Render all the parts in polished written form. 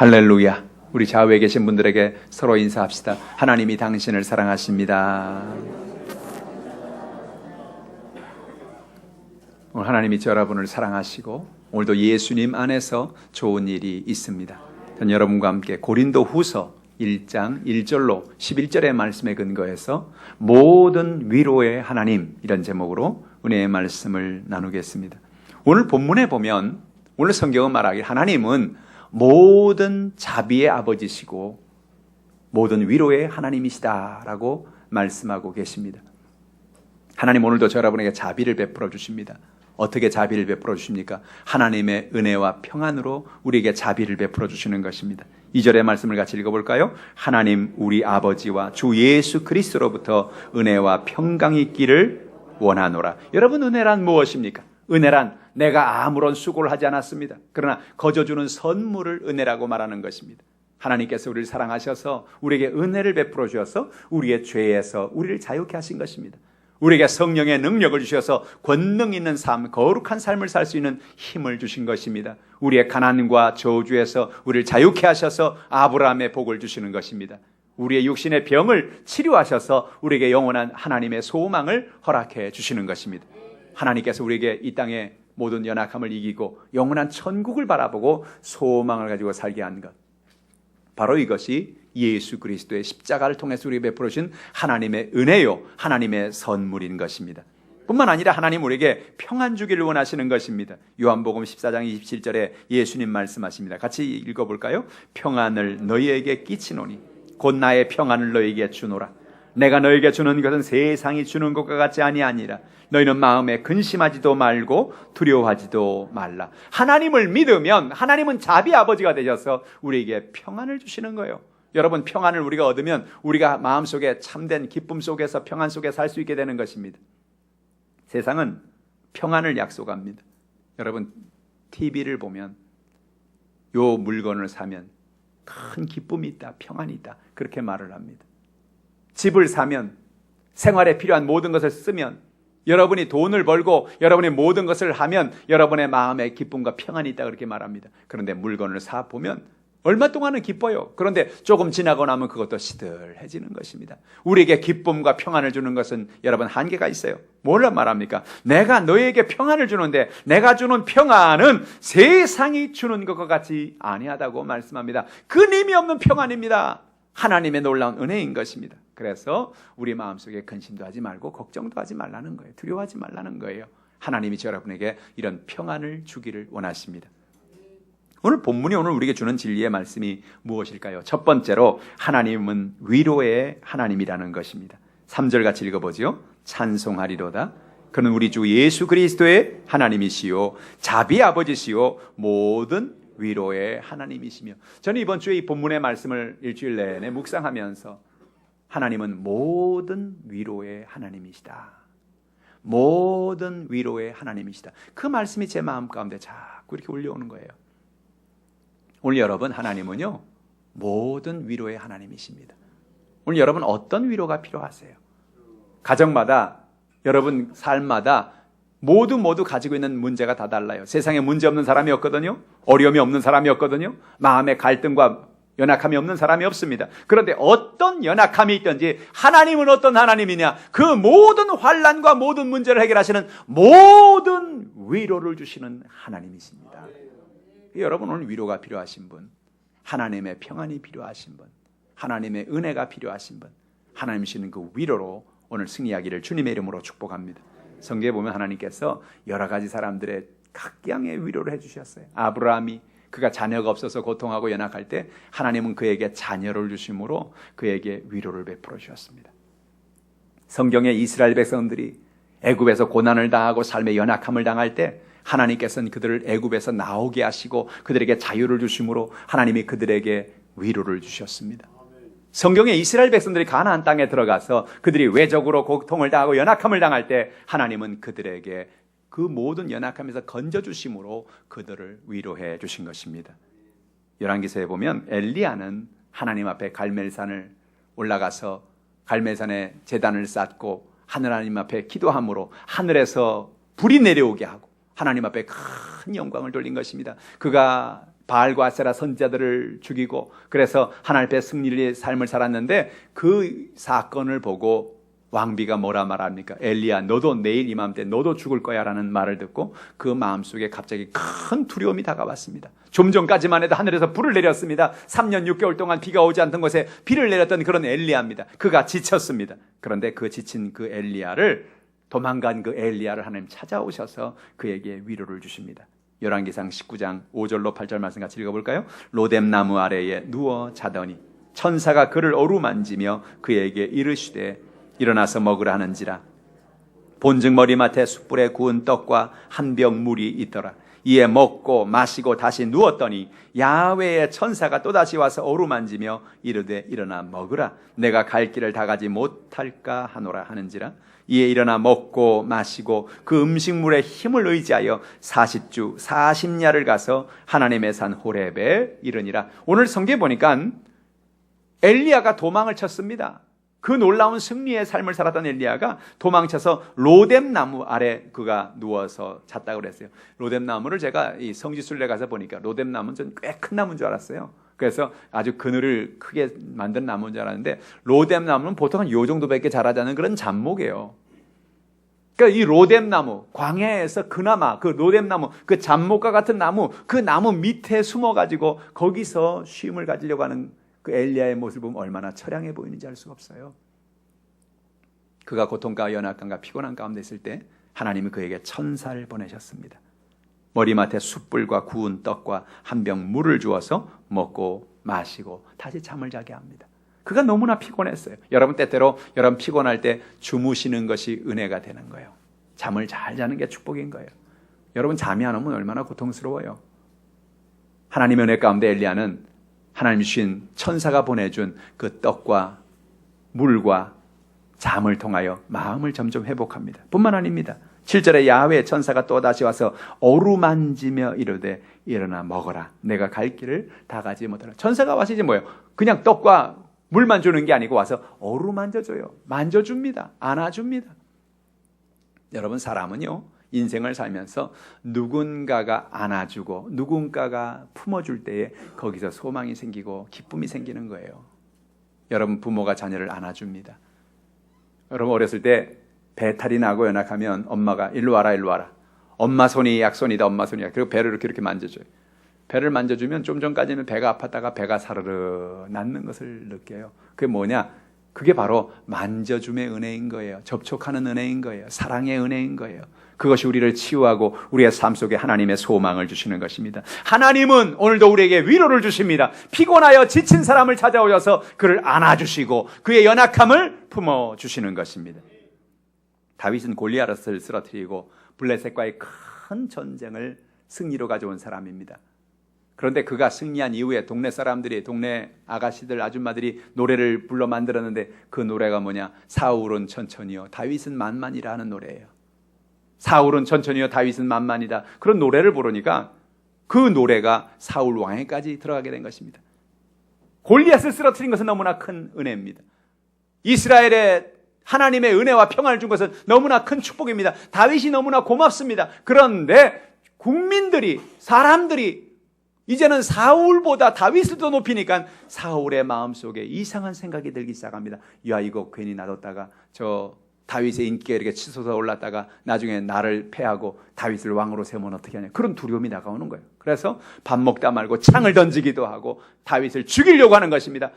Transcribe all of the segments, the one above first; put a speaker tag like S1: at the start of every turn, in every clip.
S1: 할렐루야. 우리 좌우에 계신 분들에게 서로 인사합시다. 하나님이 당신을 사랑하십니다. 오늘 하나님이 여러분을 사랑하시고 오늘도 예수님 안에서 좋은 일이 있습니다. 저는 여러분과 함께 고린도 후서 1장 1절로 11절의 말씀에 근거해서 모든 위로의 하나님, 이런 제목으로 은혜의 말씀을 나누겠습니다. 오늘 본문에 보면, 오늘 성경은 말하길 하나님은 모든 자비의 아버지시고 모든 위로의 하나님이시다라고 말씀하고 계십니다. 하나님 오늘도 저 여러분에게 자비를 베풀어 주십니다. 어떻게 자비를 베풀어 주십니까? 하나님의 은혜와 평안으로 우리에게 자비를 베풀어 주시는 것입니다. 2절의 말씀을 같이 읽어볼까요? 하나님 우리 아버지와 주 예수 그리스도로부터 은혜와 평강이 있기를 원하노라. 여러분, 은혜란 무엇입니까? 은혜란 내가 아무런 수고를 하지 않았습니다. 그러나 거저 주는 선물을 은혜라고 말하는 것입니다. 하나님께서 우리를 사랑하셔서 우리에게 은혜를 베풀어 주셔서 우리의 죄에서 우리를 자유케 하신 것입니다. 우리에게 성령의 능력을 주셔서 권능 있는 삶, 거룩한 삶을 살 수 있는 힘을 주신 것입니다. 우리의 가난과 저주에서 우리를 자유케 하셔서 아브라함의 복을 주시는 것입니다. 우리의 육신의 병을 치료하셔서 우리에게 영원한 하나님의 소망을 허락해 주시는 것입니다. 하나님께서 우리에게 이 땅의 모든 연약함을 이기고 영원한 천국을 바라보고 소망을 가지고 살게 한 것, 바로 이것이 예수 그리스도의 십자가를 통해서 우리에게 베풀어 주신 하나님의 은혜요, 하나님의 선물인 것입니다. 뿐만 아니라 하나님 우리에게 평안 주기를 원하시는 것입니다. 요한복음 14장 27절에 예수님 말씀하십니다. 같이 읽어볼까요? 평안을 너희에게 끼치노니 곧 나의 평안을 너희에게 주노라. 내가 너희에게 주는 것은 세상이 주는 것과 같지 아니하니라. 너희는 마음에 근심하지도 말고 두려워하지도 말라. 하나님을 믿으면 하나님은 자비 아버지가 되셔서 우리에게 평안을 주시는 거예요. 여러분, 평안을 우리가 얻으면 우리가 마음속에 참된 기쁨 속에서 평안 속에 살 수 있게 되는 것입니다. 세상은 평안을 약속합니다. 여러분, TV를 보면 요 물건을 사면 큰 기쁨이 있다, 평안이 있다, 그렇게 말을 합니다. 집을 사면, 생활에 필요한 모든 것을 쓰면, 여러분이 돈을 벌고 여러분이 모든 것을 하면 여러분의 마음에 기쁨과 평안이 있다, 그렇게 말합니다. 그런데 물건을 사보면 얼마 동안은 기뻐요. 그런데 조금 지나고 나면 그것도 시들해지는 것입니다. 우리에게 기쁨과 평안을 주는 것은 여러분 한계가 있어요. 뭘로 말합니까? 내가 너희에게 평안을 주는데 내가 주는 평안은 세상이 주는 것과 같이 아니하다고 말씀합니다. 근심이 없는 평안입니다. 하나님의 놀라운 은혜인 것입니다. 그래서 우리 마음속에 근심도 하지 말고 걱정도 하지 말라는 거예요. 두려워하지 말라는 거예요. 하나님이 여러분에게 이런 평안을 주기를 원하십니다. 오늘 본문이 오늘 우리에게 주는 진리의 말씀이 무엇일까요? 첫 번째로 하나님은 위로의 하나님이라는 것입니다. 3절 같이 읽어보죠. 찬송하리로다. 그는 우리 주 예수 그리스도의 하나님이시요 자비 아버지시요 모든 위로의 하나님이시며, 저는 이번 주에 이 본문의 말씀을 일주일 내내 묵상하면서 하나님은 모든 위로의 하나님이시다, 모든 위로의 하나님이시다, 그 말씀이 제 마음 가운데 자꾸 이렇게 울려오는 거예요. 오늘 여러분, 하나님은요 모든 위로의 하나님이십니다. 오늘 여러분 어떤 위로가 필요하세요? 가정마다, 여러분 삶마다 모두 가지고 있는 문제가 다 달라요. 세상에 문제 없는 사람이 없거든요. 어려움이 없는 사람이 없거든요. 마음의 갈등과 연약함이 없는 사람이 없습니다. 그런데 어떤 연약함이 있든지 하나님은 어떤 하나님이냐? 그 모든 환난과 모든 문제를 해결하시는 모든 위로를 주시는 하나님이십니다. 여러분, 오늘 위로가 필요하신 분, 하나님의 평안이 필요하신 분, 하나님의 은혜가 필요하신 분, 하나님 주시는 그 위로로 오늘 승리하기를 주님의 이름으로 축복합니다. 성경에 보면 하나님께서 여러 가지 사람들의 각양의 위로를 해주셨어요. 아브라함이 그가 자녀가 없어서 고통하고 연약할 때 하나님은 그에게 자녀를 주심으로 그에게 위로를 베풀어 주셨습니다. 성경에 이스라엘 백성들이 애굽에서 고난을 당하고 삶의 연약함을 당할 때 하나님께서는 그들을 애굽에서 나오게 하시고 그들에게 자유를 주심으로 하나님이 그들에게 위로를 주셨습니다. 성경에 이스라엘 백성들이 가나안 땅에 들어가서 그들이 외적으로 고통을 당하고 연약함을 당할 때 하나님은 그들에게 그 모든 연약함에서 건져주심으로 그들을 위로해 주신 것입니다. 열왕기서에 보면 엘리야는 하나님 앞에 갈멜산을 올라가서 갈멜산에 제단을 쌓고 하나님 앞에 기도함으로 하늘에서 불이 내려오게 하고 하나님 앞에 큰 영광을 돌린 것입니다. 그가 바알과 아세라 선지자들을 죽이고 그래서 하나님 앞에 승리의 삶을 살았는데 그 사건을 보고 왕비가 뭐라 말합니까? 엘리야, 너도 내일 이맘때 너도 죽을 거야 라는 말을 듣고 그 마음속에 갑자기 큰 두려움이 다가왔습니다. 좀 전까지만 해도 하늘에서 불을 내렸습니다. 3년 6개월 동안 비가 오지 않던 곳에 비를 내렸던 그런 엘리야입니다. 그가 지쳤습니다. 그런데 그 지친 그 엘리야를, 도망간 그 엘리야를 하나님 찾아오셔서 그에게 위로를 주십니다. 열왕기상 19장 5절로 8절 말씀 같이 읽어볼까요? 로뎀나무 아래에 누워 자더니 천사가 그를 어루만지며 그에게 이르시되 일어나서 먹으라 하는지라. 본즉 머리맡에 숯불에 구운 떡과 한 병 물이 있더라. 이에 먹고 마시고 다시 누웠더니 야훼의 천사가 또다시 와서 어루만지며 이르되 일어나 먹으라. 내가 갈 길을 다 가지 못할까 하노라 하는지라. 이에 일어나 먹고 마시고 그 음식물의 힘을 의지하여 40주 40야를 가서 하나님의 산 호렙에 이르니라. 오늘 성경에 보니까 엘리야가 도망을 쳤습니다. 그 놀라운 승리의 삶을 살았던 엘리야가 도망쳐서 로뎀나무 아래 그가 누워서 잤다고 그랬어요. 로뎀나무를 제가 이 성지순례 가서 보니까 로뎀나무는 전 꽤 큰 나무인 줄 알았어요. 그래서 아주 그늘을 크게 만든 나무인 줄 알았는데 로뎀나무는 보통 한 요 정도밖에 자라지 않은 그런 잡목이에요. 그러니까 이 로뎀나무, 광야에서 그나마 그 로뎀나무, 그 잡목과 같은 나무, 그 나무 밑에 숨어가지고 거기서 쉼을 가지려고 하는 그 엘리야의 모습을 보면 얼마나 처량해 보이는지 알 수가 없어요. 그가 고통과 연약감과 피곤한 가운데 있을 때 하나님이 그에게 천사를 보내셨습니다. 머리맡에 숯불과 구운 떡과 한 병 물을 주어서 먹고 마시고 다시 잠을 자게 합니다. 그가 너무나 피곤했어요. 여러분 때때로 여러분 피곤할 때 주무시는 것이 은혜가 되는 거예요. 잠을 잘 자는 게 축복인 거예요. 여러분 잠이 안 오면 얼마나 고통스러워요. 하나님의 은혜 가운데 엘리야는 하나님이 주신 천사가 보내준 그 떡과 물과 잠을 통하여 마음을 점점 회복합니다. 뿐만 아닙니다. 7절에 야훼의 천사가 또다시 와서 어루만지며 이르되 일어나 먹어라. 내가 갈 길을 다 가지 못하라. 천사가 와서 이제 뭐예요? 그냥 떡과 물만 주는 게 아니고 와서 어루만져줘요. 만져줍니다. 안아줍니다. 여러분 사람은요 인생을 살면서 누군가가 안아주고 누군가가 품어줄 때에 거기서 소망이 생기고 기쁨이 생기는 거예요. 여러분 부모가 자녀를 안아줍니다. 여러분 어렸을 때 배탈이 나고 연약하면 엄마가 일로 와라 일로 와라. 엄마 손이 약손이다 엄마 손이 약. 그리고 배를 이렇게 만져줘요. 배를 만져주면 좀 전까지는 배가 아팠다가 배가 사르르 낫는 것을 느껴요. 그게 뭐냐? 그게 바로 만져줌의 은혜인 거예요. 접촉하는 은혜인 거예요. 사랑의 은혜인 거예요. 그것이 우리를 치유하고 우리의 삶 속에 하나님의 소망을 주시는 것입니다. 하나님은 오늘도 우리에게 위로를 주십니다. 피곤하여 지친 사람을 찾아오셔서 그를 안아주시고 그의 연약함을 품어주시는 것입니다. 다윗은 골리앗을 쓰러뜨리고 블레셋과의 큰 전쟁을 승리로 가져온 사람입니다. 그런데 그가 승리한 이후에 동네 사람들이, 동네 아가씨들, 아줌마들이 노래를 불러 만들었는데 그 노래가 뭐냐? 사울은 천천히요 다윗은 만만이라 하는 노래예요. 사울은 천천히요 다윗은 만만이다. 그런 노래를 부르니까 그 노래가 사울 왕에까지 들어가게 된 것입니다. 골리앗을 쓰러뜨린 것은 너무나 큰 은혜입니다. 이스라엘의 하나님의 은혜와 평안을 준 것은 너무나 큰 축복입니다. 다윗이 너무나 고맙습니다. 그런데 국민들이, 사람들이 이제는 사울보다 다윗을 더 높이니까 사울의 마음속에 이상한 생각이 들기 시작합니다. 야, 이거 괜히 놔뒀다가 저 다윗의 인기가 이렇게 치솟아 올랐다가 나중에 나를 패하고 다윗을 왕으로 세우면 어떻게 하냐. 그런 두려움이 다가오는 거예요. 그래서 밥 먹다 말고 창을 던지기도 하고 다윗을 죽이려고 하는 것입니다.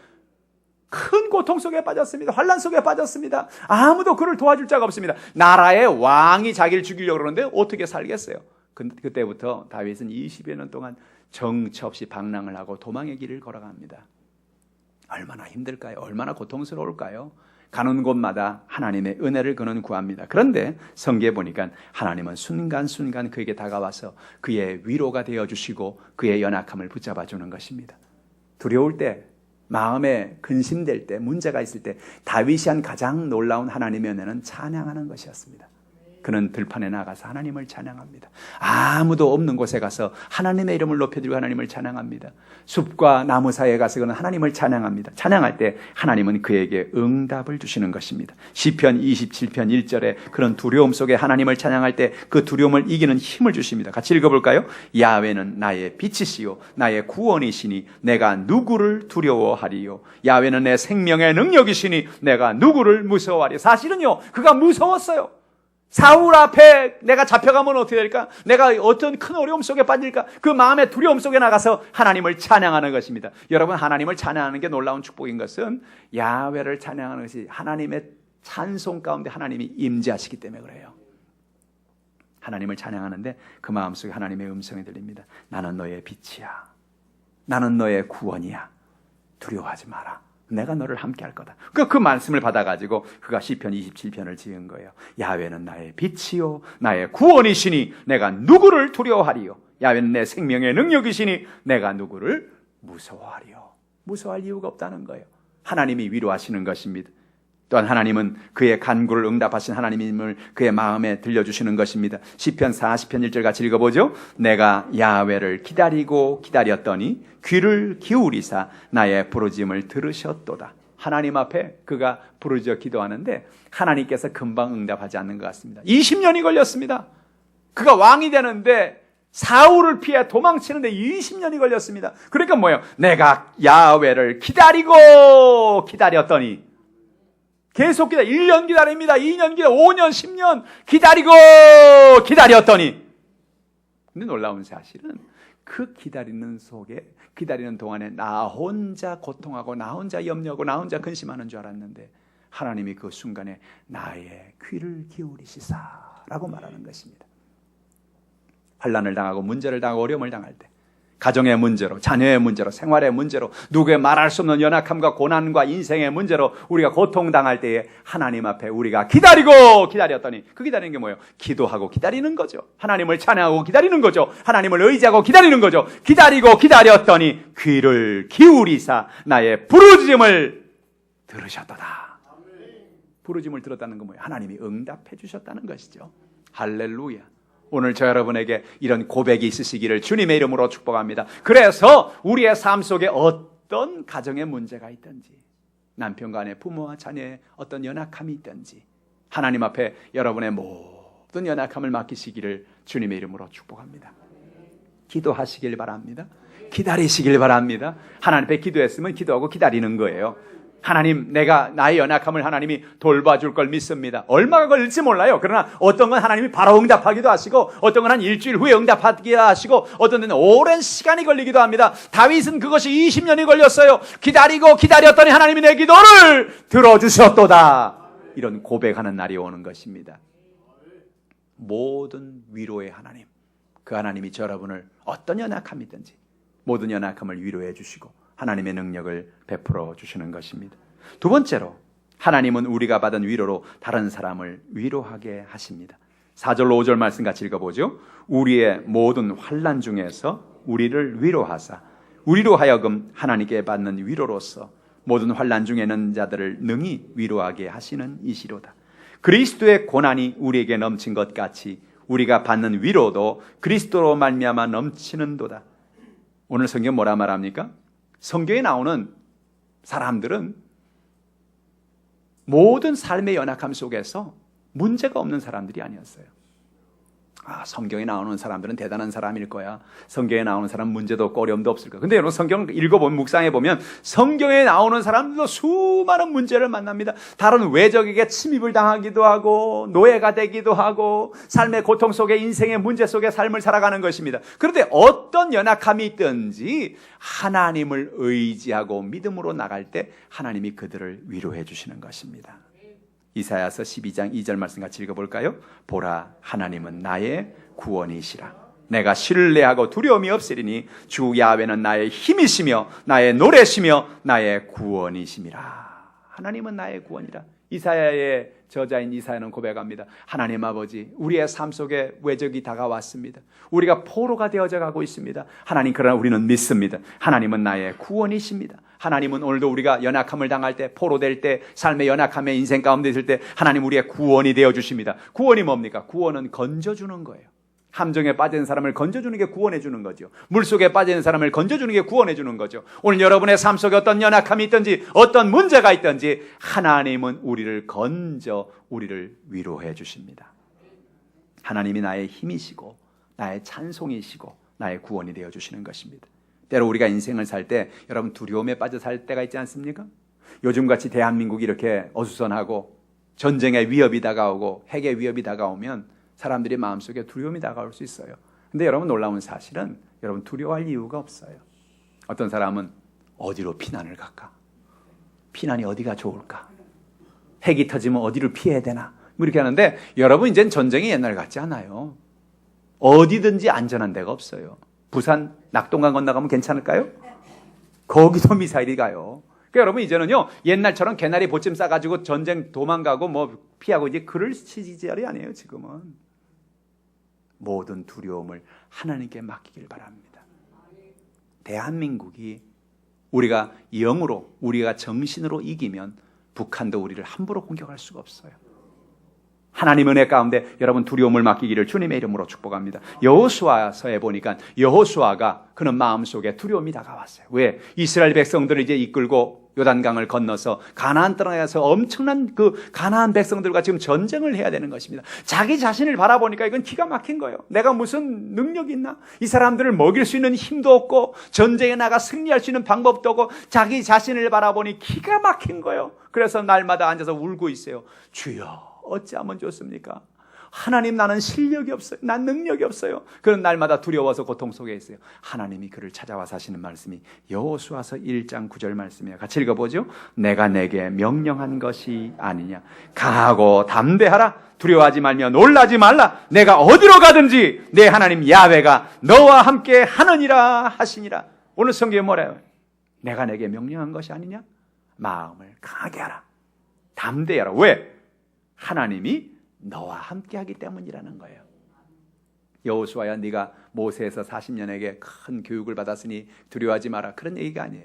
S1: 큰 고통 속에 빠졌습니다. 환난 속에 빠졌습니다. 아무도 그를 도와줄 자가 없습니다. 나라의 왕이 자기를 죽이려고 그러는데 어떻게 살겠어요? 그때부터 다윗은 20여 년 동안 정처 없이 방랑을 하고 도망의 길을 걸어갑니다. 얼마나 힘들까요? 얼마나 고통스러울까요? 가는 곳마다 하나님의 은혜를 그는 구합니다. 그런데 성경에 보니까 하나님은 순간순간 그에게 다가와서 그의 위로가 되어주시고 그의 연약함을 붙잡아 주는 것입니다. 두려울 때, 마음에 근심될 때, 문제가 있을 때 다윗이 한 가장 놀라운 하나님의 은혜는 찬양하는 것이었습니다. 그는 들판에 나가서 하나님을 찬양합니다. 아무도 없는 곳에 가서 하나님의 이름을 높여드리고 하나님을 찬양합니다. 숲과 나무 사이에 가서 그는 하나님을 찬양합니다. 찬양할 때 하나님은 그에게 응답을 주시는 것입니다. 시편 27편 1절에 그런 두려움 속에 하나님을 찬양할 때 그 두려움을 이기는 힘을 주십니다. 같이 읽어볼까요? 야훼는 나의 빛이시요 나의 구원이시니 내가 누구를 두려워하리요. 야훼는 내 생명의 능력이시니 내가 누구를 무서워하리요. 사실은요, 그가 무서웠어요. 사울 앞에 내가 잡혀가면 어떻게 될까? 내가 어떤 큰 어려움 속에 빠질까? 그 마음의 두려움 속에 나가서 하나님을 찬양하는 것입니다. 여러분, 하나님을 찬양하는 게 놀라운 축복인 것은 야훼를 찬양하는 것이 하나님의 찬송 가운데 하나님이 임재하시기 때문에 그래요. 하나님을 찬양하는데 그 마음속에 하나님의 음성이 들립니다. 나는 너의 빛이야. 나는 너의 구원이야. 두려워하지 마라. 내가 너를 함께 할 거다. 그 말씀을 받아가지고 그가 시편 27편을 지은 거예요. 야훼는 나의 빛이요 나의 구원이시니 내가 누구를 두려워하리요. 야훼는 내 생명의 능력이시니 내가 누구를 무서워하리요. 무서워할 이유가 없다는 거예요. 하나님이 위로하시는 것입니다. 또한 하나님은 그의 간구를 응답하신 하나님임을 그의 마음에 들려주시는 것입니다. 시편 40편 1절 같이 읽어보죠. 내가 야훼를 기다리고 기다렸더니 귀를 기울이사 나의 부르짖음을 들으셨도다. 하나님 앞에 그가 부르짖어 기도하는데 하나님께서 금방 응답하지 않는 것 같습니다. 20년이 걸렸습니다. 그가 왕이 되는데 사울을 피해 도망치는데 20년이 걸렸습니다. 그러니까 뭐예요? 내가 야훼를 기다리고 기다렸더니 계속 1년 기다립니다. 2년 기다려, 5년, 10년 기다리고 기다렸더니. 근데 놀라운 사실은 그 기다리는 속에, 기다리는 동안에 나 혼자 고통하고 나 혼자 염려하고 나 혼자 근심하는 줄 알았는데 하나님이 그 순간에 나의 귀를 기울이시사라고 말하는 것입니다. 환난을 당하고 문제를 당하고 어려움을 당할 때, 가정의 문제로, 자녀의 문제로, 생활의 문제로, 누구의 말할 수 없는 연약함과 고난과 인생의 문제로 우리가 고통당할 때에 하나님 앞에 우리가 기다리고 기다렸더니, 그 기다리는 게 뭐예요? 기도하고 기다리는 거죠. 하나님을 찬양하고 기다리는 거죠. 하나님을 의지하고 기다리는 거죠. 기다리고 기다렸더니 귀를 기울이사 나의 부르짖음을 들으셨도다. 부르짖음을 들었다는 건 뭐예요? 하나님이 응답해 주셨다는 것이죠. 할렐루야. 오늘 저 여러분에게 이런 고백이 있으시기를 주님의 이름으로 축복합니다. 그래서 우리의 삶 속에 어떤 가정의 문제가 있든지, 남편과 아내, 부모와 자녀의 어떤 연약함이 있든지 하나님 앞에 여러분의 모든 연약함을 맡기시기를 주님의 이름으로 축복합니다. 기도하시길 바랍니다. 기다리시길 바랍니다. 하나님 앞에 기도했으면 기도하고 기다리는 거예요. 하나님, 내가 나의 연약함을 하나님이 돌봐줄 걸 믿습니다. 얼마가 걸릴지 몰라요. 그러나 어떤 건 하나님이 바로 응답하기도 하시고, 어떤 건 한 일주일 후에 응답하기도 하시고, 어떤 데는 오랜 시간이 걸리기도 합니다. 다윗은 그것이 20년이 걸렸어요. 기다리고 기다렸더니 하나님이 내 기도를 들어주셨도다. 이런 고백하는 날이 오는 것입니다. 모든 위로의 하나님, 그 하나님이 저 여러분을 어떤 연약함이든지 모든 연약함을 위로해 주시고 하나님의 능력을 베풀어 주시는 것입니다. 두 번째로, 하나님은 우리가 받은 위로로 다른 사람을 위로하게 하십니다. 4절로 5절 말씀 같이 읽어보죠. 우리의 모든 환난 중에서 우리를 위로하사 우리로 하여금 하나님께 받는 위로로서 모든 환난 중에는 자들을 능히 위로하게 하시는 이시로다. 그리스도의 고난이 우리에게 넘친 것 같이 우리가 받는 위로도 그리스도로 말미암아 넘치는도다. 오늘 성경 뭐라 말합니까? 성경에 나오는 사람들은 모든 삶의 연약함 속에서 문제가 없는 사람들이 아니었어요. 성경에 나오는 사람들은 대단한 사람일 거야. 성경에 나오는 사람은 문제도 없고 어려움도 없을 거야. 근데 여러분, 성경을 읽어보면, 묵상해보면 성경에 나오는 사람들도 수많은 문제를 만납니다. 다른 외적에게 침입을 당하기도 하고 노예가 되기도 하고 삶의 고통 속에, 인생의 문제 속에 삶을 살아가는 것입니다. 그런데 어떤 연약함이 있든지 하나님을 의지하고 믿음으로 나갈 때 하나님이 그들을 위로해 주시는 것입니다. 이사야서 12장 2절 말씀 같이 읽어볼까요? 보라, 하나님은 나의 구원이시라. 내가 신뢰하고 두려움이 없으리니 주 야훼는 나의 힘이시며 나의 노래시며 나의 구원이심이라. 하나님은 나의 구원이라. 이사야의 저자인 이사야는 고백합니다. 하나님 아버지, 우리의 삶 속에 외적이 다가왔습니다. 우리가 포로가 되어져 가고 있습니다. 하나님, 그러나 우리는 믿습니다. 하나님은 나의 구원이십니다. 하나님은 오늘도 우리가 연약함을 당할 때, 포로될 때, 삶의 연약함에 인생 가운데 있을 때 하나님 우리의 구원이 되어 주십니다. 구원이 뭡니까? 구원은 건져주는 거예요. 함정에 빠진 사람을 건져주는 게 구원해 주는 거죠. 물속에 빠진 사람을 건져주는 게 구원해 주는 거죠. 오늘 여러분의 삶 속에 어떤 연약함이 있든지 어떤 문제가 있든지 하나님은 우리를 건져 우리를 위로해 주십니다. 하나님이 나의 힘이시고 나의 찬송이시고 나의 구원이 되어 주시는 것입니다. 때로 우리가 인생을 살 때 여러분 두려움에 빠져 살 때가 있지 않습니까? 요즘같이 대한민국이 이렇게 어수선하고 전쟁의 위협이 다가오고 핵의 위협이 다가오면 사람들이 마음속에 두려움이 다가올 수 있어요. 근데 여러분 놀라운 사실은 여러분 두려워할 이유가 없어요. 어떤 사람은 어디로 피난을 갈까? 피난이 어디가 좋을까? 핵이 터지면 어디를 피해야 되나? 뭐 이렇게 하는데 여러분 이젠 전쟁이 옛날 같지 않아요. 어디든지 안전한 데가 없어요. 부산 낙동강 건너가면 괜찮을까요? 거기도 미사일이 가요. 그러니까 여러분 이제는요 옛날처럼 개나리 보침 싸가지고 전쟁 도망가고 뭐 피하고 이제 그럴 시절이 아니에요. 지금은 모든 두려움을 하나님께 맡기길 바랍니다. 대한민국이 우리가 영으로 우리가 정신으로 이기면 북한도 우리를 함부로 공격할 수가 없어요. 하나님 은혜 가운데 여러분 두려움을 맡기기를 주님의 이름으로 축복합니다. 여호수아서에 보니까 여호수아가 그는 마음속에 두려움이 다가왔어요. 왜? 이스라엘 백성들을 이제 이끌고 요단강을 건너서 가나안 땅에 가서 엄청난 그 가나안 백성들과 지금 전쟁을 해야 되는 것입니다. 자기 자신을 바라보니까 이건 기가 막힌 거예요. 내가 무슨 능력이 있나? 이 사람들을 먹일 수 있는 힘도 없고 전쟁에 나가 승리할 수 있는 방법도 없고 자기 자신을 바라보니 기가 막힌 거예요. 그래서 날마다 앉아서 울고 있어요. 주여 어찌하면 좋습니까? 하나님 나는 실력이 없어요. 난 능력이 없어요. 그런 날마다 두려워서 고통 속에 있어요. 하나님이 그를 찾아와서 하시는 말씀이 여호수아서 1장 9절 말씀이에요. 같이 읽어보죠. 내가 내게 명령한 것이 아니냐. 강하고 담대하라. 두려워하지 말며 놀라지 말라. 내가 어디로 가든지 내 하나님 야훼가 너와 함께 하느니라 하시니라. 오늘 성경에 뭐래요? 내가 내게 명령한 것이 아니냐. 마음을 강하게 하라. 담대하라. 왜? 하나님이 너와 함께 하기 때문이라는 거예요. 여호수아야 네가 모세에서 40년에게 큰 교육을 받았으니 두려워하지 마라. 그런 얘기가 아니에요.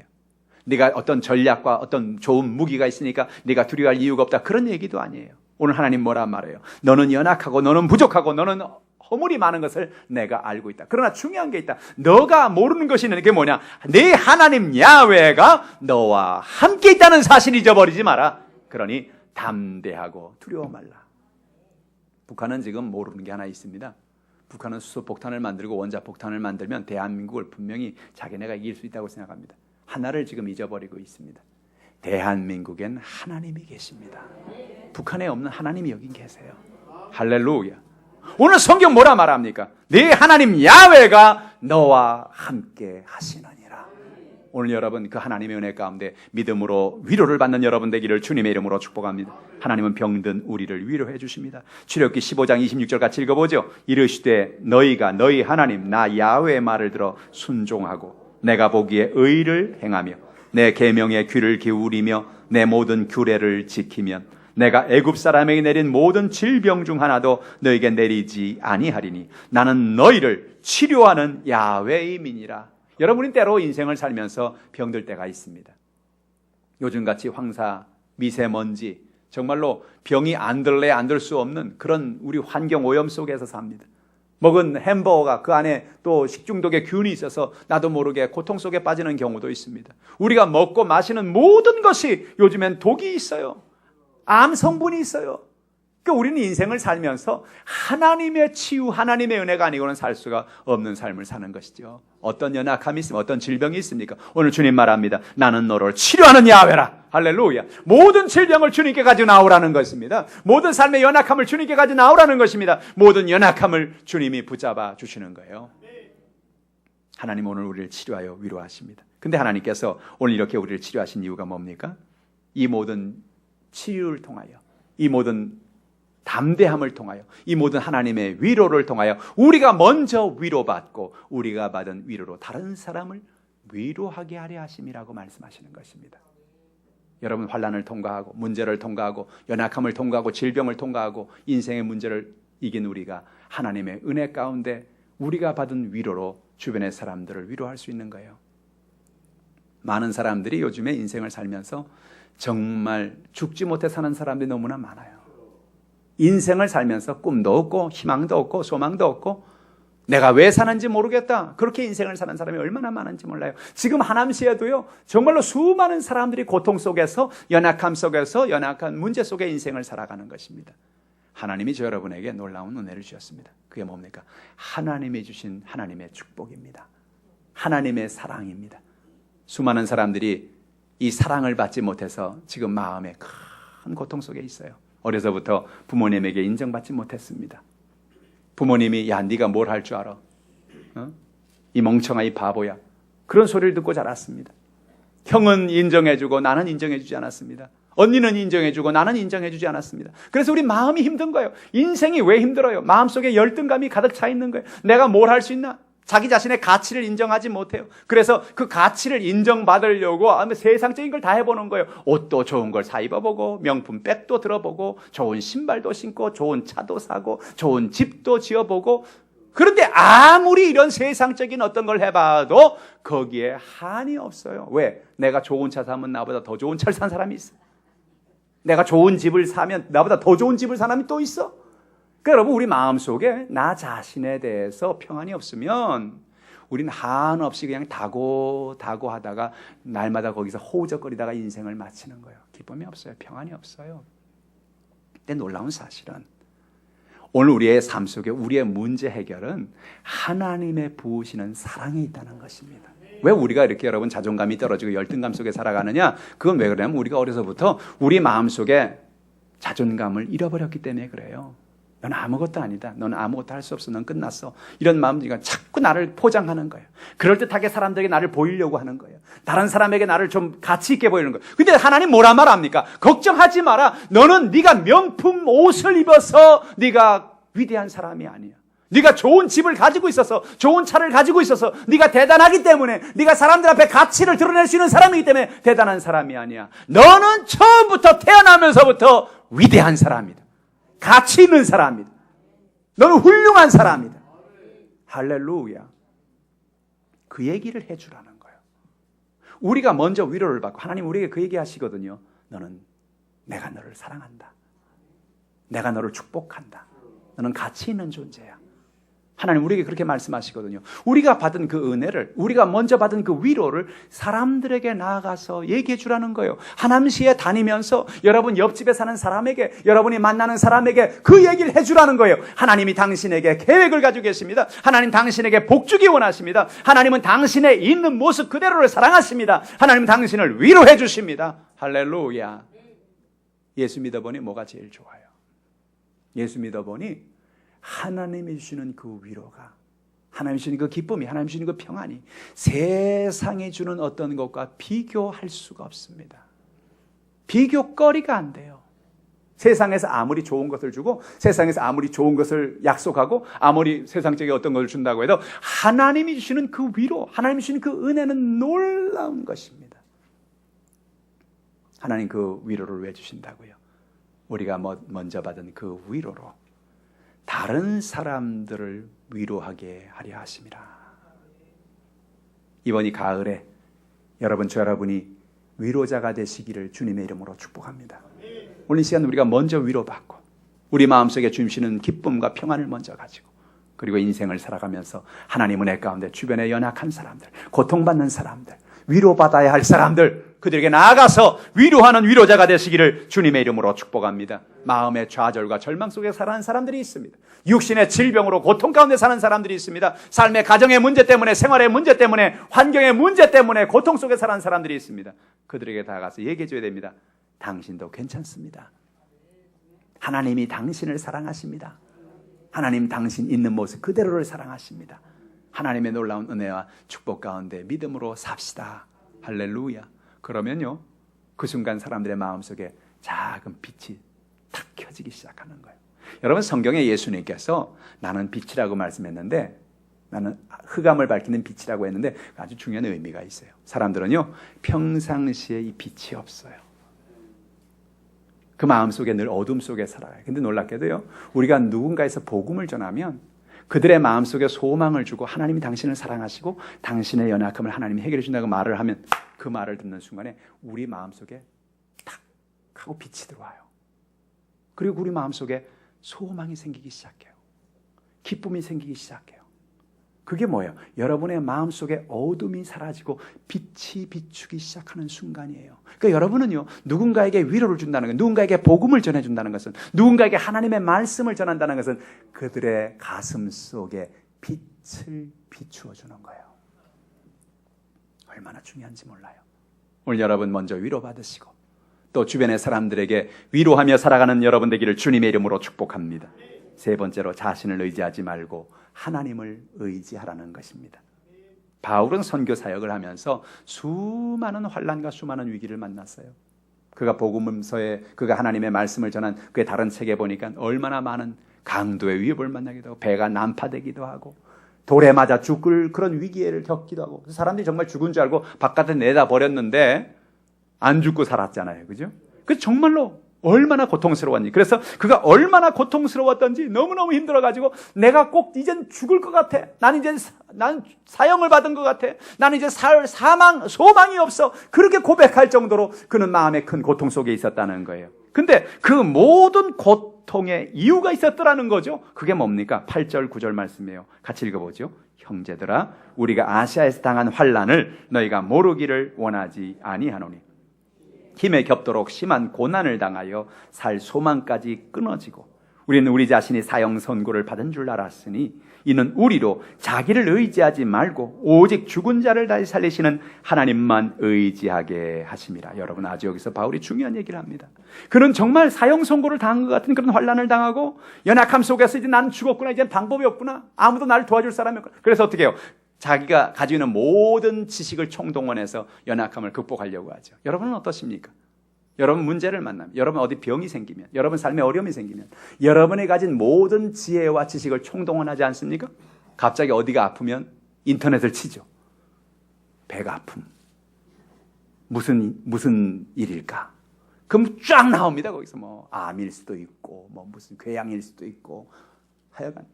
S1: 네가 어떤 전략과 어떤 좋은 무기가 있으니까 네가 두려워할 이유가 없다. 그런 얘기도 아니에요. 오늘 하나님 뭐라 말해요? 너는 연약하고 너는 부족하고 너는 허물이 많은 것을 내가 알고 있다. 그러나 중요한 게 있다. 너가 모르는 것이 있는 게 뭐냐? 네 하나님 야훼가 너와 함께 있다는 사실 잊어버리지 마라. 그러니 담대하고 두려워 말라. 북한은 지금 모르는 게 하나 있습니다. 북한은 수소폭탄을 만들고 원자폭탄을 만들면 대한민국을 분명히 자기네가 이길 수 있다고 생각합니다. 하나를 지금 잊어버리고 있습니다. 대한민국엔 하나님이 계십니다. 북한에 없는 하나님이 여기 계세요. 할렐루야. 오늘 성경 뭐라 말합니까? 네 하나님 야훼가 너와 함께 하시느니라. 오늘 여러분 그 하나님의 은혜 가운데 믿음으로 위로를 받는 여러분 되기를 주님의 이름으로 축복합니다. 하나님은 병든 우리를 위로해 주십니다. 출애굽기 15장 26절 같이 읽어보죠. 이르시되 너희가 너희 하나님 나 야훼의 말을 들어 순종하고 내가 보기에 의를 행하며 내 계명에 귀를 기울이며 내 모든 규례를 지키면 내가 애굽 사람에게 내린 모든 질병 중 하나도 너에게 내리지 아니하리니 나는 너희를 치료하는 야훼임이니라. 여러분이 때로 인생을 살면서 병들 때가 있습니다. 요즘같이 황사, 미세먼지, 정말로 병이 안 들래 안 들 수 없는 그런 우리 환경 오염 속에서 삽니다. 먹은 햄버거가 그 안에 또 식중독의 균이 있어서 나도 모르게 고통 속에 빠지는 경우도 있습니다. 우리가 먹고 마시는 모든 것이 요즘엔 독이 있어요. 암 성분이 있어요. 그러니까 우리는 인생을 살면서 하나님의 치유, 하나님의 은혜가 아니고는 살 수가 없는 삶을 사는 것이죠. 어떤 연약함이 있으면 어떤 질병이 있습니까? 오늘 주님 말합니다. 나는 너를 치료하는 야훼라. 할렐루야. 모든 질병을 주님께 가지고 나오라는 것입니다. 모든 삶의 연약함을 주님께 가지고 나오라는 것입니다. 모든 연약함을 주님이 붙잡아 주시는 거예요. 하나님 오늘 우리를 치료하여 위로하십니다. 근데 하나님께서 오늘 이렇게 우리를 치료하신 이유가 뭡니까? 이 모든 치유를 통하여, 이 모든 담대함을 통하여, 이 모든 하나님의 위로를 통하여 우리가 먼저 위로받고 우리가 받은 위로로 다른 사람을 위로하게 하려 하심이라고 말씀하시는 것입니다. 여러분 환난을 통과하고 문제를 통과하고 연약함을 통과하고 질병을 통과하고 인생의 문제를 이긴 우리가 하나님의 은혜 가운데 우리가 받은 위로로 주변의 사람들을 위로할 수 있는 거예요. 많은 사람들이 요즘에 인생을 살면서 정말 죽지 못해 사는 사람들이 너무나 많아요. 인생을 살면서 꿈도 없고 희망도 없고 소망도 없고 내가 왜 사는지 모르겠다. 그렇게 인생을 사는 사람이 얼마나 많은지 몰라요. 지금 하남시에도요, 정말로 수많은 사람들이 고통 속에서, 연약함 속에서, 연약한 문제 속에 인생을 살아가는 것입니다. 하나님이 저 여러분에게 놀라운 은혜를 주셨습니다. 그게 뭡니까? 하나님이 주신 하나님의 축복입니다. 하나님의 사랑입니다. 수많은 사람들이 이 사랑을 받지 못해서 지금 마음에 큰 고통 속에 있어요. 어려서부터 부모님에게 인정받지 못했습니다. 부모님이 야 네가 뭘 할 줄 알아? 이 멍청아 이 바보야. 그런 소리를 듣고 자랐습니다. 형은 인정해주고 나는 인정해주지 않았습니다. 언니는 인정해주고 나는 인정해주지 않았습니다. 그래서 우리 마음이 힘든 거예요. 인생이 왜 힘들어요? 마음속에 열등감이 가득 차 있는 거예요. 내가 뭘 할 수 있나? 자기 자신의 가치를 인정하지 못해요. 그래서 그 가치를 인정받으려고 세상적인 걸 다 해보는 거예요. 옷도 좋은 걸 사 입어보고 명품 백도 들어보고 좋은 신발도 신고 좋은 차도 사고 좋은 집도 지어보고, 그런데 아무리 이런 세상적인 어떤 걸 해봐도 거기에 한이 없어요. 왜? 내가 좋은 차 사면 나보다 더 좋은 차를 산 사람이 있어. 내가 좋은 집을 사면 나보다 더 좋은 집을 산 사람이 또 있어. 그러니까 여러분, 우리 마음속에 나 자신에 대해서 평안이 없으면 우리는 한없이 그냥 다고 하다가 날마다 거기서 호우적거리다가 인생을 마치는 거예요. 기쁨이 없어요. 평안이 없어요. 근데 놀라운 사실은 오늘 우리의 삶 속에 우리의 문제 해결은 하나님의 부으시는 사랑이 있다는 것입니다. 왜 우리가 이렇게 여러분 자존감이 떨어지고 열등감 속에 살아가느냐? 그건 왜 그러냐면 우리가 어려서부터 우리 마음속에 자존감을 잃어버렸기 때문에 그래요. 넌 아무것도 아니다. 넌 아무것도 할 수 없어. 넌 끝났어. 이런 마음들이 자꾸 나를 포장하는 거예요. 그럴듯하게 사람들에게 나를 보이려고 하는 거예요. 다른 사람에게 나를 좀 가치 있게 보이는 거예요. 근데 하나님 뭐라 말합니까? 걱정하지 마라. 너는 네가 명품 옷을 입어서 네가 위대한 사람이 아니야. 네가 좋은 집을 가지고 있어서, 좋은 차를 가지고 있어서 네가 대단하기 때문에, 네가 사람들 앞에 가치를 드러낼 수 있는 사람이기 때문에 대단한 사람이 아니야. 너는 처음부터 태어나면서부터 위대한 사람이다. 가치 있는 사람이다. 너는 훌륭한 사람이다. 할렐루야. 그 얘기를 해주라는 거예요. 우리가 먼저 위로를 받고, 하나님 우리에게 그 얘기 하시거든요. 너는, 내가 너를 사랑한다. 내가 너를 축복한다. 너는 가치 있는 존재야. 하나님 우리에게 그렇게 말씀하시거든요. 우리가 받은 그 은혜를, 우리가 먼저 받은 그 위로를 사람들에게 나아가서 얘기해 주라는 거예요. 하남시에 다니면서 여러분 옆집에 사는 사람에게, 여러분이 만나는 사람에게 그 얘기를 해주라는 거예요. 하나님이 당신에게 계획을 가지고 계십니다. 하나님 당신에게 복 주기 원하십니다. 하나님은 당신의 있는 모습 그대로를 사랑하십니다. 하나님은 당신을 위로해 주십니다. 할렐루야. 예수 믿어보니 뭐가 제일 좋아요? 예수 믿어보니 하나님이 주시는 그 위로가, 하나님이 주시는 그 기쁨이, 하나님이 주시는 그 평안이 세상이 주는 어떤 것과 비교할 수가 없습니다. 비교거리가 안 돼요. 세상에서 아무리 좋은 것을 주고, 세상에서 아무리 좋은 것을 약속하고, 아무리 세상적인 어떤 것을 준다고 해도 하나님이 주시는 그 위로, 하나님이 주시는 그 은혜는 놀라운 것입니다. 하나님 그 위로를 왜 주신다고요? 우리가 먼저 받은 그 위로로 다른 사람들을 위로하게 하려 하심이라. 이번 이 가을에 여러분이 위로자가 되시기를 주님의 이름으로 축복합니다. 오늘 이 시간 우리가 먼저 위로받고, 우리 마음속에 주시는 기쁨과 평안을 먼저 가지고, 그리고 인생을 살아가면서 하나님 은혜 가운데 주변에 연약한 사람들, 고통받는 사람들, 위로받아야 할 사람들, 그들에게 나아가서 위로하는 위로자가 되시기를 주님의 이름으로 축복합니다. 마음의 좌절과 절망 속에 살아가는 사람들이 있습니다. 육신의 질병으로 고통 가운데 사는 사람들이 있습니다. 삶의 가정의 문제 때문에, 생활의 문제 때문에, 환경의 문제 때문에 고통 속에 살아가는 사람들이 있습니다. 그들에게 다가가서 얘기해 줘야 됩니다. 당신도 괜찮습니다. 하나님이 당신을 사랑하십니다. 하나님 당신 있는 모습 그대로를 사랑하십니다. 하나님의 놀라운 은혜와 축복 가운데 믿음으로 삽시다. 할렐루야. 그러면요, 그 순간 사람들의 마음속에 작은 빛이 탁 켜지기 시작하는 거예요. 여러분, 성경에 예수님께서 나는 빛이라고 말씀했는데, 나는 흑암을 밝히는 빛이라고 했는데 아주 중요한 의미가 있어요. 사람들은요, 평상시에 이 빛이 없어요. 그 마음속에 늘 어둠 속에 살아요. 근데 놀랍게도요, 우리가 누군가에서 복음을 전하면 그들의 마음속에 소망을 주고, 하나님이 당신을 사랑하시고 당신의 연약함을 하나님이 해결해 준다고 말을 하면 그 말을 듣는 순간에 우리 마음속에 탁 하고 빛이 들어와요. 그리고 우리 마음속에 소망이 생기기 시작해요. 기쁨이 생기기 시작해요. 그게 뭐예요? 여러분의 마음속에 어둠이 사라지고 빛이 비추기 시작하는 순간이에요. 그러니까 여러분은요, 누군가에게 위로를 준다는 것, 누군가에게 복음을 전해준다는 것은, 누군가에게 하나님의 말씀을 전한다는 것은 그들의 가슴 속에 빛을 비추어 주는 거예요. 얼마나 중요한지 몰라요. 오늘 여러분 먼저 위로받으시고 또 주변의 사람들에게 위로하며 살아가는 여러분 되기를 주님의 이름으로 축복합니다. 세 번째로, 자신을 의지하지 말고 하나님을 의지하라는 것입니다. 바울은 선교 사역을 하면서 수많은 환난과 수많은 위기를 만났어요. 그가 복음서에 그가 하나님의 말씀을 전한 그의 다른 책에 보니까 얼마나 많은 강도의 위협을 만나기도 하고 배가 난파되기도 하고 돌에 맞아 죽을 그런 위기를 겪기도 하고 사람들이 정말 죽은 줄 알고 바깥에 내다 버렸는데 안 죽고 살았잖아요. 그죠? 그래서 정말로 얼마나 고통스러웠니? 그래서 그가 얼마나 고통스러웠던지 너무너무 힘들어가지고 내가 꼭 이젠 죽을 것 같아. 난 사형을 받은 것 같아. 나는 이제 소망이 없어. 그렇게 고백할 정도로 그는 마음에 큰 고통 속에 있었다는 거예요. 근데 그 모든 고통의 이유가 있었더라는 거죠. 그게 뭡니까? 8절 9절 말씀이에요. 같이 읽어보죠. 형제들아, 우리가 아시아에서 당한 환난을 너희가 모르기를 원하지 아니하노니 힘에 겹도록 심한 고난을 당하여 살 소망까지 끊어지고 우리는 우리 자신이 사형 선고를 받은 줄 알았으니 이는 우리로 자기를 의지하지 말고 오직 죽은 자를 다시 살리시는 하나님만 의지하게 하심이라. 여러분, 아주 여기서 바울이 중요한 얘기를 합니다. 그는 정말 사형 선고를 당한 것 같은 그런 환난을 당하고 연약함 속에서 이제 나는 죽었구나, 이제 방법이 없구나, 아무도 나를 도와줄 사람이 없구나. 그래서 어떻게 해요? 자기가 가지고 있는 모든 지식을 총동원해서 연약함을 극복하려고 하죠. 여러분은 어떠십니까? 여러분 문제를 만나면, 여러분 어디 병이 생기면, 여러분 삶에 어려움이 생기면 여러분이 가진 모든 지혜와 지식을 총동원하지 않습니까? 갑자기 어디가 아프면 인터넷을 치죠. 배가 아픔. 무슨 일일까? 그럼 쫙 나옵니다. 거기서 뭐 암일 수도 있고 뭐 무슨 궤양일 수도 있고 하여간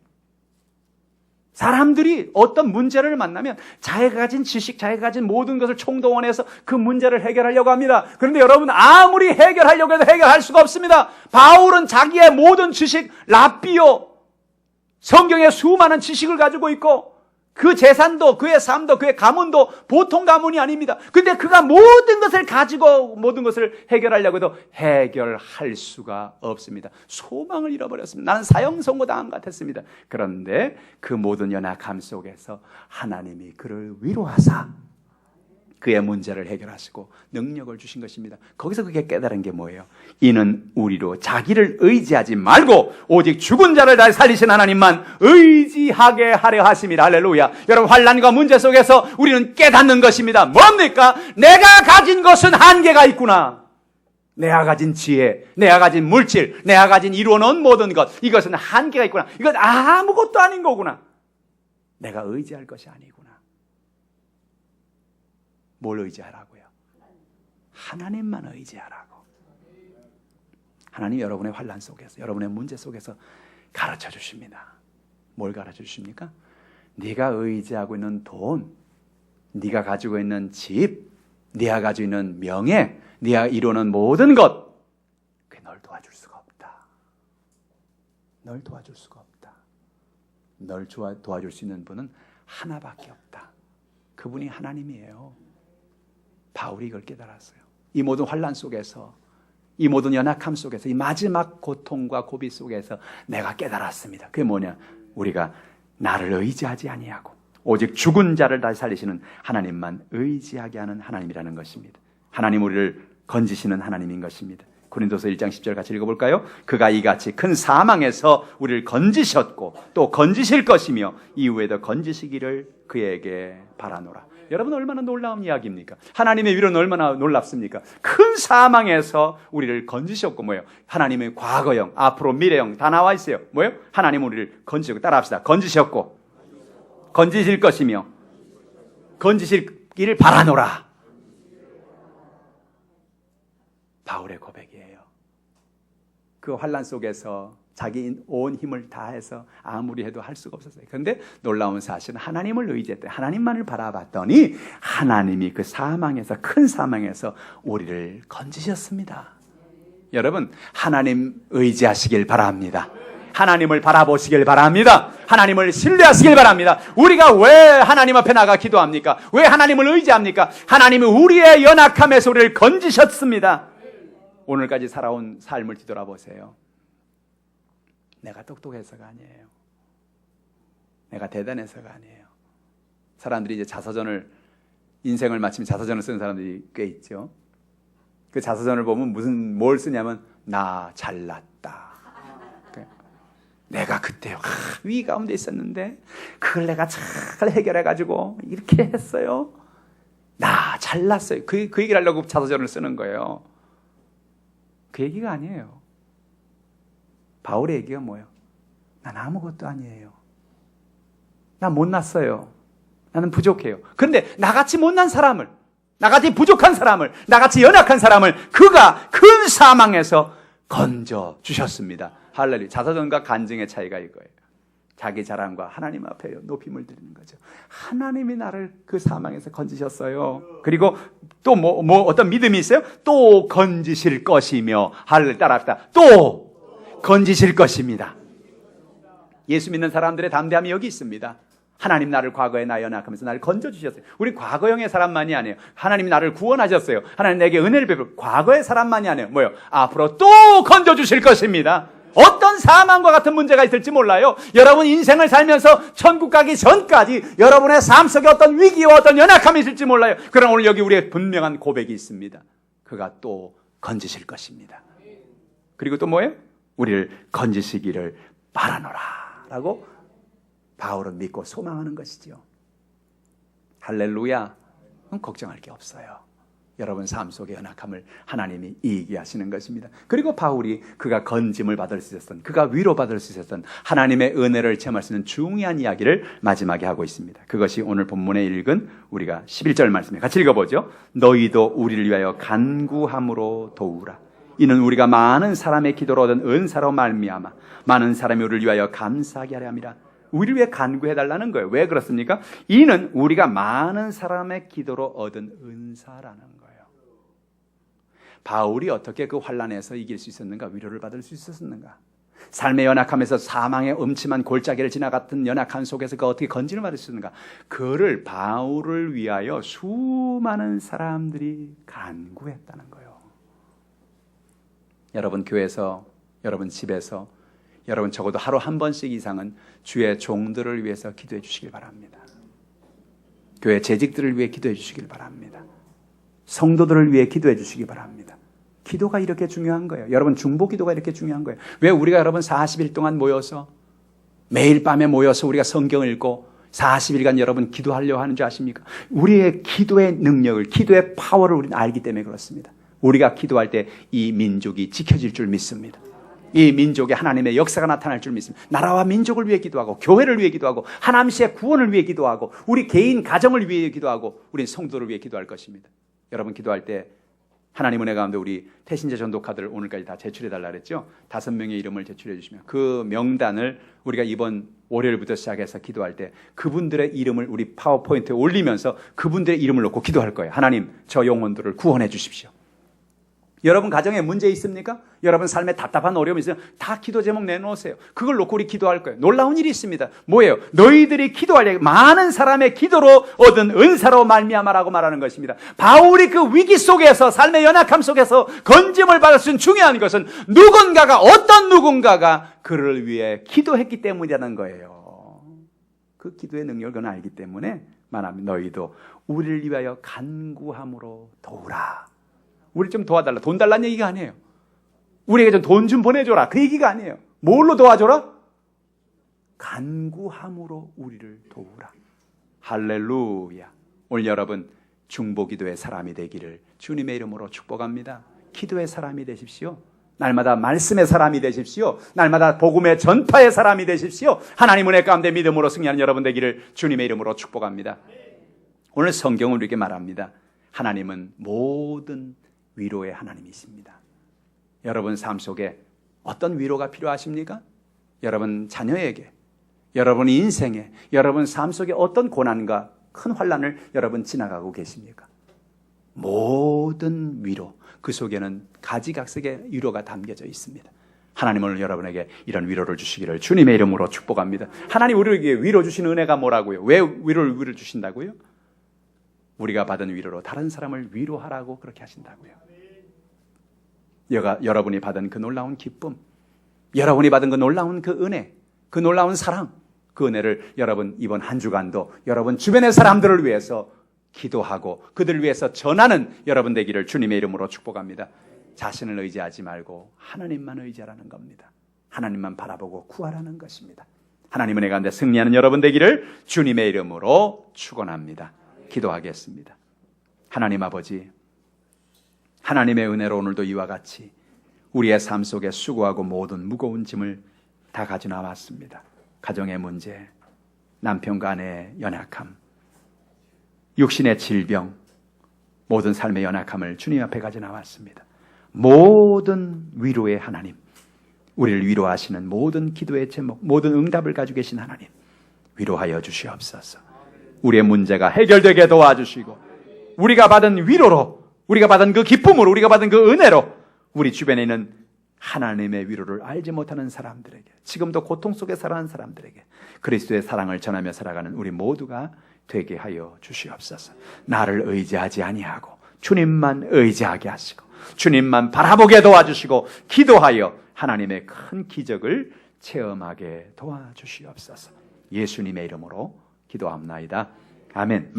S1: 사람들이 어떤 문제를 만나면 자기가 가진 지식, 자기가 가진 모든 것을 총동원해서 그 문제를 해결하려고 합니다. 그런데 여러분, 아무리 해결하려고 해도 해결할 수가 없습니다. 바울은 자기의 모든 지식, 랍비오, 성경의 수많은 지식을 가지고 있고 그 재산도, 그의 삶도, 그의 가문도 보통 가문이 아닙니다. 근데 그가 모든 것을 가지고 모든 것을 해결하려고 해도 해결할 수가 없습니다. 소망을 잃어버렸습니다. 나는 사형 선고 당한 것 같았습니다. 그런데 그 모든 연약함 속에서 하나님이 그를 위로하사 그의 문제를 해결하시고 능력을 주신 것입니다. 거기서 그게 깨달은 게 뭐예요? 이는 우리로 자기를 의지하지 말고 오직 죽은 자를 다시 살리신 하나님만 의지하게 하려 하심이라. 할렐루야. 여러분, 환난과 문제 속에서 우리는 깨닫는 것입니다. 뭡니까? 내가 가진 것은 한계가 있구나. 내가 가진 지혜, 내가 가진 물질, 내가 가진 이루어놓은 모든 것, 이것은 한계가 있구나. 이건 아무것도 아닌 거구나. 내가 의지할 것이 아니구나. 뭘 의지하라고요? 하나님만 의지하라고. 하나님 여러분의 환난 속에서, 여러분의 문제 속에서 가르쳐 주십니다. 뭘 가르쳐 주십니까? 네가 의지하고 있는 돈, 네가 가지고 있는 집, 네가 가지고 있는 명예, 네가 이루는 모든 것, 그게 널 도와줄 수가 없다. 널 도와줄 수가 없다. 널 도와줄 수 있는 분은 하나밖에 없다. 그분이 하나님이에요. 바울이 이걸 깨달았어요. 이 모든 환난 속에서, 이 모든 연약함 속에서, 이 마지막 고통과 고비 속에서 내가 깨달았습니다. 그게 뭐냐? 우리가 나를 의지하지 아니하고 오직 죽은 자를 다시 살리시는 하나님만 의지하게 하는 하나님이라는 것입니다. 하나님 우리를 건지시는 하나님인 것입니다. 고린도서 1장 10절 같이 읽어볼까요? 그가 이같이 큰 사망에서 우리를 건지셨고 또 건지실 것이며 이후에도 건지시기를 그에게 바라노라. 여러분, 얼마나 놀라운 이야기입니까? 하나님의 위로는 얼마나 놀랍습니까? 큰 사망에서 우리를 건지셨고 뭐예요? 하나님의 과거형, 앞으로 미래형 다 나와 있어요. 뭐예요? 하나님 우리를 건지셨고, 따라합시다. 건지셨고 건지실 것이며 건지시기를 바라노라. 바울의 고백이에요. 그 환난 속에서 자기 온 힘을 다해서 아무리 해도 할 수가 없었어요. 그런데 놀라운 사실은 하나님을 의지했더니, 하나님만을 바라봤더니 하나님이 그 사망에서, 큰 사망에서 우리를 건지셨습니다. 여러분, 하나님 의지하시길 바랍니다. 하나님을 바라보시길 바랍니다. 하나님을 신뢰하시길 바랍니다. 우리가 왜 하나님 앞에 나가 기도합니까? 왜 하나님을 의지합니까? 하나님이 우리의 연약함에서 우리를 건지셨습니다. 오늘까지 살아온 삶을 뒤돌아보세요. 내가 똑똑해서가 아니에요. 내가 대단해서가 아니에요. 사람들이 이제 자서전을, 인생을 마치면 자서전을 쓰는 사람들이 꽤 있죠. 그 자서전을 보면 뭘 쓰냐면 나 잘났다. 내가 그때 위 가운데 있었는데 그걸 내가 잘 해결해가지고 이렇게 했어요. 나 잘났어요. 그 얘기를 하려고 자서전을 쓰는 거예요. 그 얘기가 아니에요. 바울의 얘기가 뭐예요? 난 아무것도 아니에요. 난 못났어요. 나는 부족해요. 그런데 나같이 못난 사람을, 나같이 부족한 사람을, 나같이 연약한 사람을 그가 큰 사망에서 건져 주셨습니다. 할렐루야. 자서전과 간증의 차이가 이거예요. 자기 자랑과 하나님 앞에 높임을 드리는 거죠. 하나님이 나를 그 사망에서 건지셨어요. 그리고 또 어떤 믿음이 있어요? 또 건지실 것이며, 할렐루야. 따라합시다. 또 건지실 것입니다. 예수 믿는 사람들의 담대함이 여기 있습니다. 하나님 나를 과거에 나 연약하면서 나를 건져주셨어요. 우리 과거형의 사람만이 아니에요. 하나님이 나를 구원하셨어요. 하나님 내게 은혜를 베풀고, 과거의 사람만이 아니에요. 뭐요? 앞으로 또 건져주실 것입니다. 어떤 사망과 같은 문제가 있을지 몰라요. 여러분 인생을 살면서 천국 가기 전까지 여러분의 삶 속에 어떤 위기와 어떤 연약함이 있을지 몰라요. 그러나 오늘 여기 우리의 분명한 고백이 있습니다. 그가 또 건지실 것입니다. 그리고 또 뭐예요? 우리를 건지시기를 바라노라 라고 바울은 믿고 소망하는 것이지요. 할렐루야. 그럼 걱정할 게 없어요. 여러분 삶 속의 연약함을 하나님이 이기게 하시는 것입니다. 그리고 바울이 그가 건짐을 받을 수 있었던, 그가 위로받을 수 있었던 하나님의 은혜를 체험할 수 있는 중요한 이야기를 마지막에 하고 있습니다. 그것이 오늘 본문에 읽은 우리가 11절 말씀에 같이 읽어보죠. 너희도 우리를 위하여 간구함으로 도우라. 이는 우리가 많은 사람의 기도로 얻은 은사로 말미암아 많은 사람이 우리를 위하여 감사하게 하려 함이라. 우리를 위해 간구해달라는 거예요. 왜 그렇습니까? 이는 우리가 많은 사람의 기도로 얻은 은사라는 거예요. 바울이 어떻게 그 환난에서 이길 수 있었는가? 위로를 받을 수 있었는가? 삶의 연약함에서 사망의 음침한 골짜기를 지나갔던 연약한 속에서 그 어떻게 건진을 받을 수 있는가? 그를 바울을 위하여 수많은 사람들이 간구했다는 거예요. 여러분 교회에서, 여러분 집에서, 여러분 적어도 하루 한 번씩 이상은 주의 종들을 위해서 기도해 주시길 바랍니다. 교회 재직들을 위해 기도해 주시길 바랍니다. 성도들을 위해 기도해 주시기 바랍니다. 기도가 이렇게 중요한 거예요. 여러분 중보 기도가 이렇게 중요한 거예요. 왜 우리가 여러분 40일 동안 모여서 매일 밤에 모여서 우리가 성경을 읽고 40일간 여러분 기도하려고 하는 줄 아십니까? 우리의 기도의 능력을, 기도의 파워를 우리는 알기 때문에 그렇습니다. 우리가 기도할 때 이 민족이 지켜질 줄 믿습니다. 이 민족에 하나님의 역사가 나타날 줄 믿습니다. 나라와 민족을 위해 기도하고, 교회를 위해 기도하고, 하나님의 구원을 위해 기도하고, 우리 개인 가정을 위해 기도하고, 우리 성도를 위해 기도할 것입니다. 여러분 기도할 때 하나님 은혜 가운데 우리 태신제 전도 카드를 오늘까지 다 제출해달라 그랬죠. 5명의 이름을 제출해 주시면 그 명단을 우리가 이번 월요일부터 시작해서 기도할 때 그분들의 이름을 우리 파워포인트에 올리면서 그분들의 이름을 놓고 기도할 거예요. 하나님 저 영혼들을 구원해 주십시오. 여러분 가정에 문제 있습니까? 여러분 삶에 답답한 어려움이 있으면 다 기도 제목 내놓으세요. 그걸 놓고 우리 기도할 거예요. 놀라운 일이 있습니다. 뭐예요? 너희들이 기도할 때 많은 사람의 기도로 얻은 은사로 말미암아라고 말하는 것입니다. 바울이 그 위기 속에서, 삶의 연약함 속에서 건짐을 받을 수 있는 중요한 것은 어떤 누군가가 그를 위해 기도했기 때문이라는 거예요. 그 기도의 능력을 그는 알기 때문에 말합니다. 너희도 우리를 위하여 간구함으로 도우라. 우리 좀 도와달라. 돈 달라는 얘기가 아니에요. 우리에게 좀 돈 좀 보내줘라. 그 얘기가 아니에요. 뭘로 도와줘라? 간구함으로 우리를 도우라. 할렐루야. 오늘 여러분 중보기도의 사람이 되기를 주님의 이름으로 축복합니다. 기도의 사람이 되십시오. 날마다 말씀의 사람이 되십시오. 날마다 복음의 전파의 사람이 되십시오. 하나님 은혜 가운데 믿음으로 승리하는 여러분 되기를 주님의 이름으로 축복합니다. 오늘 성경은 우리에게 말합니다. 하나님은 모든 위로의 하나님이십니다. 여러분 삶 속에 어떤 위로가 필요하십니까? 여러분 자녀에게, 여러분 인생에, 여러분 삶 속에 어떤 고난과 큰 환난을 여러분 지나가고 계십니까? 모든 위로, 그 속에는 가지각색의 위로가 담겨져 있습니다. 하나님 오늘 여러분에게 이런 위로를 주시기를 주님의 이름으로 축복합니다. 하나님 우리에게 위로 주시는 은혜가 뭐라고요? 왜 위로를 주신다고요? 우리가 받은 위로로 다른 사람을 위로하라고 그렇게 하신다고요. 여러분이 받은 그 놀라운 기쁨, 여러분이 받은 그 놀라운 그 은혜, 그 놀라운 사랑, 그 은혜를 여러분 이번 한 주간도 여러분 주변의 사람들을 위해서 기도하고 그들을 위해서 전하는 여러분 되기를 주님의 이름으로 축복합니다. 자신을 의지하지 말고 하나님만 의지하라는 겁니다. 하나님만 바라보고 구하라는 것입니다. 하나님 은혜 가운데 승리하는 여러분 되기를 주님의 이름으로 축원합니다. 기도하겠습니다. 하나님 아버지, 하나님의 은혜로 오늘도 이와 같이 우리의 삶 속에 수고하고 모든 무거운 짐을 다 가져 나왔습니다. 가정의 문제, 남편과 아내의 연약함, 육신의 질병, 모든 삶의 연약함을 주님 앞에 가져 나왔습니다. 모든 위로의 하나님, 우리를 위로하시는 모든 기도의 제목, 모든 응답을 가지고 계신 하나님, 위로하여 주시옵소서. 우리의 문제가 해결되게 도와주시고 우리가 받은 위로로, 우리가 받은 그 기쁨으로, 우리가 받은 그 은혜로 우리 주변에 있는 하나님의 위로를 알지 못하는 사람들에게, 지금도 고통 속에 살아가는 사람들에게 그리스도의 사랑을 전하며 살아가는 우리 모두가 되게 하여 주시옵소서. 나를 의지하지 아니하고 주님만 의지하게 하시고 주님만 바라보게 도와주시고 기도하여 하나님의 큰 기적을 체험하게 도와주시옵소서. 예수님의 이름으로 기도합나이다. 아멘.